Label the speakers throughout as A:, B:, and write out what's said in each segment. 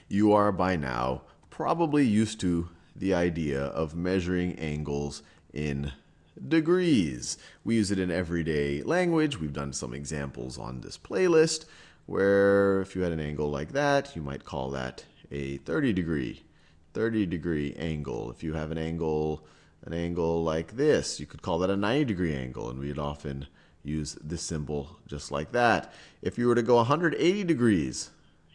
A: You are by now probably used to the idea of measuring angles in degrees. We use it in everyday language. We've done some examples on this playlist where if you had an angle like that, you might call that a 30 degree angle. If you have an angle like this, you could call that a 90-degree angle, and we'd often use this symbol just like that. If you were to go 180 degrees,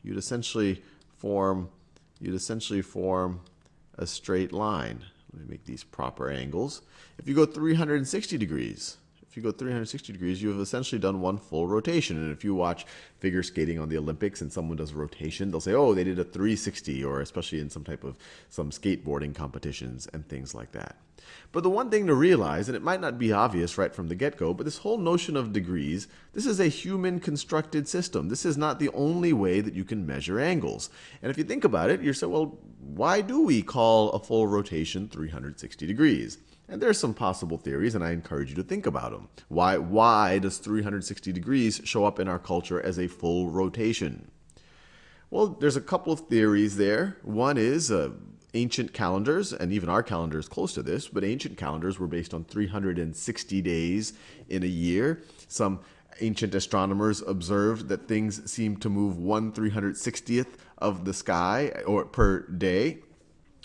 A: you'd essentially form a straight line. Let me make these proper angles. If you go 360 degrees, you have essentially done one full rotation. And if you watch figure skating on the Olympics and someone does a rotation, they'll say, oh, they did a 360, or especially in some skateboarding competitions and things like that. But the one thing to realize, and it might not be obvious right from the get-go, but this whole notion of degrees, this is a human-constructed system. This is not the only way that you can measure angles. And if you think about it, you're saying, well, why do we call a full rotation 360 degrees? And there are some possible theories, and I encourage you to think about them. Why does 360 degrees show up in our culture as a full rotation? Well, there's a couple of theories there. One is ancient calendars, and even our calendar is close to this, but ancient calendars were based on 360 days in a year. Some ancient astronomers observed that things seemed to move 1/360th of the sky or per day.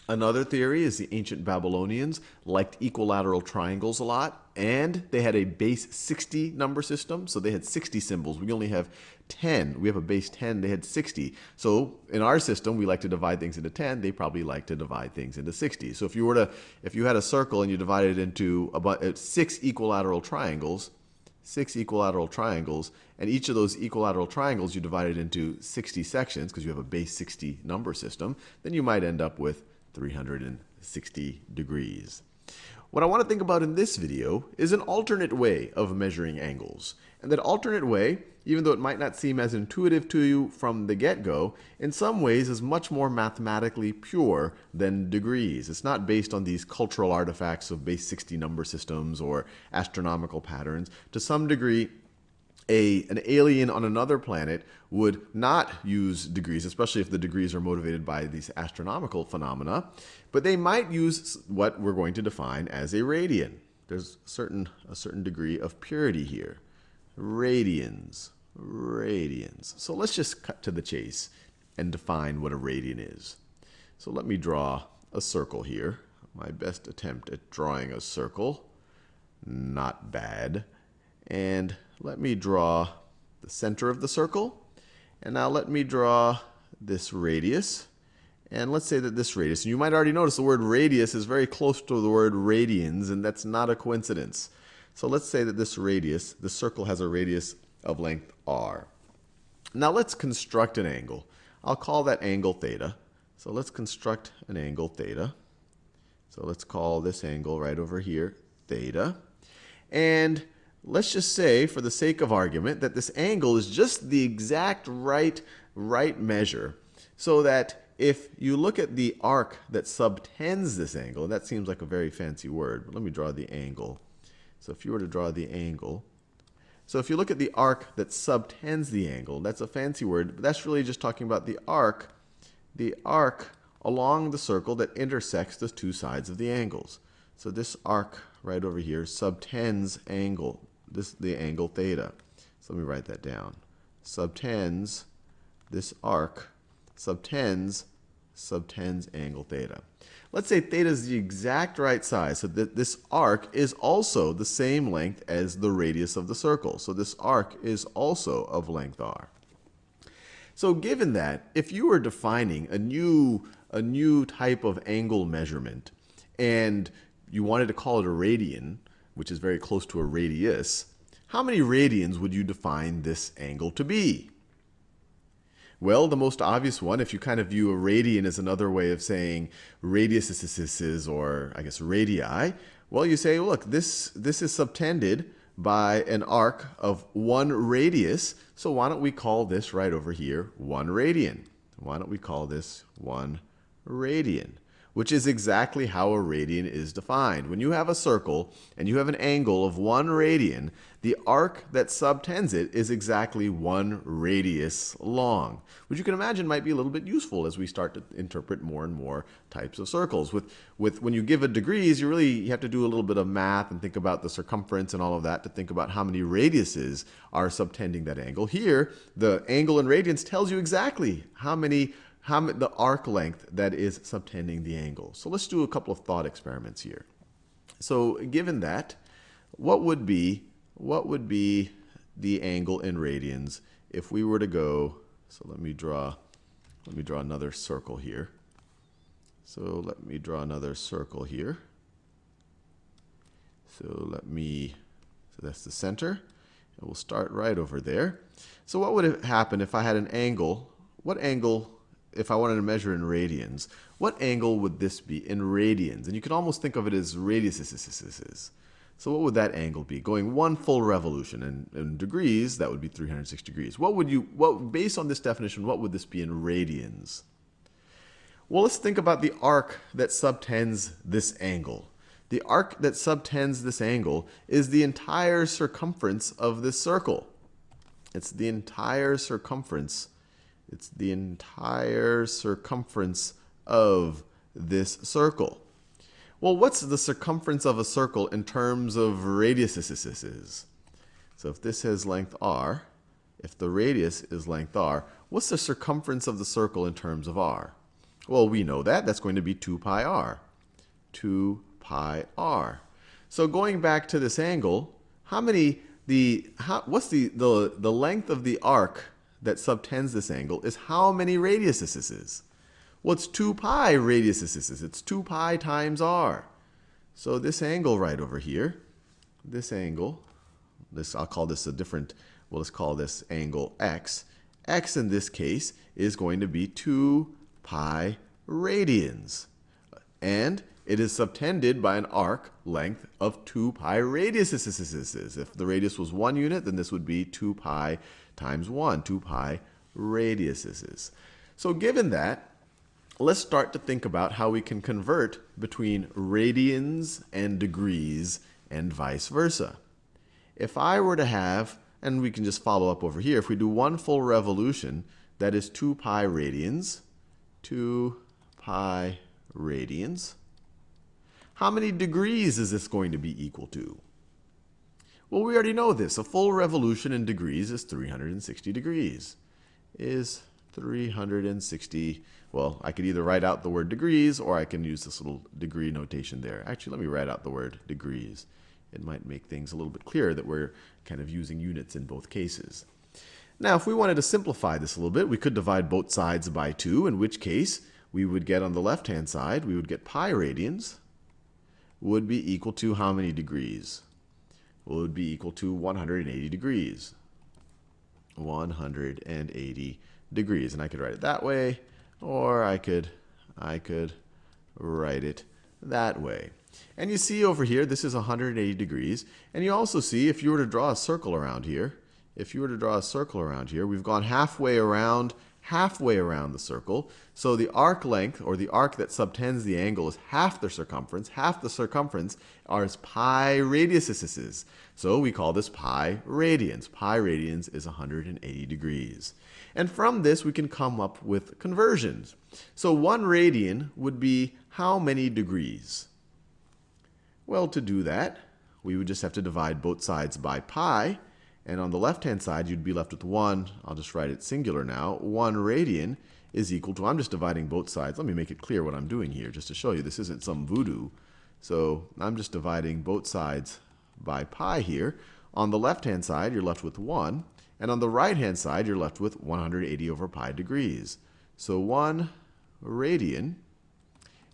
A: Another theory is the ancient Babylonians liked equilateral triangles a lot, and they had a base 60 number system, so they had 60 symbols. We only have 10. We have a base 10. They had 60. So in our system, we like to divide things into 10. They probably like to divide things into 60. So if you had a circle and you divided it into about 6 equilateral triangles, and each of those equilateral triangles you divided into 60 sections because you have a base 60 number system, then you might end up with 360 degrees. What I want to think about in this video is an alternate way of measuring angles. And that alternate way, even though it might not seem as intuitive to you from the get-go, in some ways is much more mathematically pure than degrees. It's not based on these cultural artifacts of base 60 number systems or astronomical patterns. To some degree, an alien on another planet would not use degrees, especially if the degrees are motivated by these astronomical phenomena, but they might use what we're going to define as a radian. There's a certain degree of purity here. Radians. So let's just cut to the chase and define what a radian is. So let me draw a circle here. My best attempt at drawing a circle. Not bad. And let me draw the center of the circle. And now let me draw this radius. And let's say that this radius, and you might already notice the word radius is very close to the word radians, and that's not a coincidence. So let's say that this circle has a radius of length r. Now let's construct an angle. I'll call that angle theta. So let's construct an angle theta. So let's call this angle right over here theta. And let's just say, for the sake of argument, that this angle is just the exact right measure, so that if you look at the arc that subtends this angle, and that seems like a very fancy word, but let me draw the angle. So if you were to draw the angle, so if you look at the arc that subtends the angle, that's a fancy word, but that's really just talking about the arc along the circle that intersects the two sides of the angles. So this arc right over here subtends the angle theta. So let me write that down. Subtends, this arc subtends angle theta. Let's say theta is the exact right size, so that this arc is also the same length as the radius of the circle. So this arc is also of length r. So given that, if you were defining a new type of angle measurement, and you wanted to call it a radian, which is very close to a radius, how many radians would you define this angle to be? Well, the most obvious one, if you kind of view a radian as another way of saying radiuses, or I guess radii, well, you say, look, this is subtended by an arc of 1 radius, so why don't we call this right over here 1 radian? Why don't we call this 1 radian? which is exactly how a radian is defined. When you have a circle and you have an angle of 1 radian, the arc that subtends it is exactly 1 radius long, which you can imagine might be a little bit useful as we start to interpret more and more types of circles. When you give a degrees, you have to do a little bit of math and think about the circumference and all of that to think about how many radiuses are subtending that angle. Here, the angle in radians tells you exactly the arc length that is subtending the angle. So let's do a couple of thought experiments here. So given that, what would be the angle in radians if we were to go, so let me draw another circle here. So that's the center, and we'll start right over there. So what would happen if I had an angle? What angle, if I wanted to measure in radians, what angle would this be in radians? And you can almost think of it as radiuses. So what would that angle be? Going 1 full revolution, and in degrees, that would be 360 degrees. Based on this definition, what would this be in radians? Well, let's think about the arc that subtends this angle. The arc that subtends this angle is the entire circumference of this circle. It's the entire circumference. It's the entire circumference of this circle. Well, what's the circumference of a circle in terms of radiuses? So if this has length r, if the radius is length r, what's the circumference of the circle in terms of r? Well, we know that. That's going to be 2 pi r. 2 pi r. So going back to this angle, what's the length of the arc that subtends this angle is how many radiuses? Well, it's 2 pi radiuses. It's 2 pi times r. So this angle right over here, I'll call this let's call this angle x. X in this case is going to be 2 pi radians. And it is subtended by an arc length of 2 pi radiuses. If the radius was 1 unit, then this would be 2 pi times 1, 2 pi radiuses. So given that, let's start to think about how we can convert between radians and degrees and vice versa. If I were to have, and we can just follow up over here, if we do 1 full revolution, that is 2 pi radians, 2 pi radians. How many degrees is this going to be equal to? Well, we already know this. A full revolution in degrees is 360 degrees. Is 360, well, I could either write out the word degrees or I can use this little degree notation there. Actually, let me write out the word degrees. It might make things a little bit clearer that we're kind of using units in both cases. Now, if we wanted to simplify this a little bit, we could divide both sides by 2, in which case we would get on the left-hand side, we would get pi radians would be equal to how many degrees? Well, it would be equal to 180 degrees. 180 degrees. And I could write it that way, or I could write it that way. And you see over here, this is 180 degrees. And you also see, if you were to draw a circle around here, we've gone halfway around the circle. So the arc length, or the arc that subtends the angle, is half the circumference. Half the circumference are pi radiuses. So we call this pi radians. Pi radians is 180 degrees. And from this, we can come up with conversions. So 1 radian would be how many degrees? Well, to do that, we would just have to divide both sides by pi. And on the left-hand side, you'd be left with 1. I'll just write it singular now. 1 radian is equal to, I'm just dividing both sides. Let me make it clear what I'm doing here, just to show you this isn't some voodoo. So I'm just dividing both sides by pi here. On the left-hand side, you're left with 1. And on the right-hand side, you're left with 180 over pi degrees. So 1 radian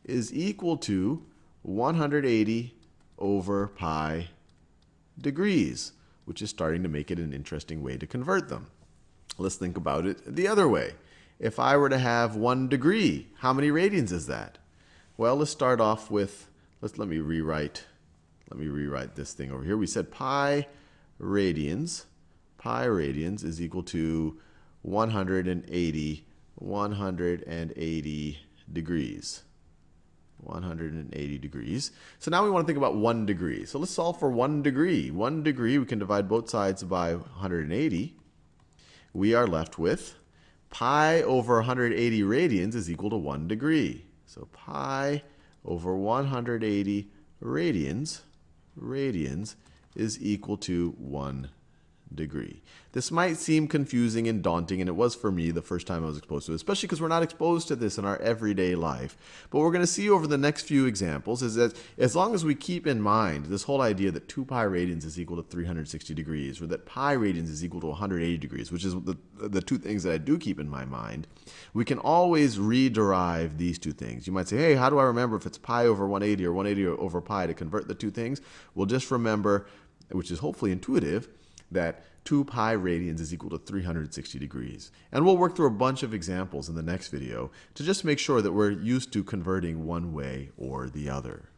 A: is equal to 180 over pi degrees, which is starting to make it an interesting way to convert them. Let's think about it the other way. If I were to have 1 degree, how many radians is that? Well, let's start off with, let me rewrite this thing over here. We said pi radians is equal to 180 degrees. 180 degrees. So now we want to think about 1 degree. So let's solve for 1 degree. 1 degree, we can divide both sides by 180. We are left with pi over 180 radians is equal to 1 degree. So pi over 180 radians is equal to 1 degree. This might seem confusing and daunting, and it was for me the first time I was exposed to it, especially because we're not exposed to this in our everyday life. But what we're going to see over the next few examples is that as long as we keep in mind this whole idea that 2 pi radians is equal to 360 degrees, or that pi radians is equal to 180 degrees, which is the two things that I do keep in my mind, we can always rederive these two things. You might say, hey, how do I remember if it's pi over 180 or 180 over pi to convert the two things? Well, just remember, which is hopefully intuitive, that 2 pi radians is equal to 360 degrees. And we'll work through a bunch of examples in the next video to just make sure that we're used to converting one way or the other.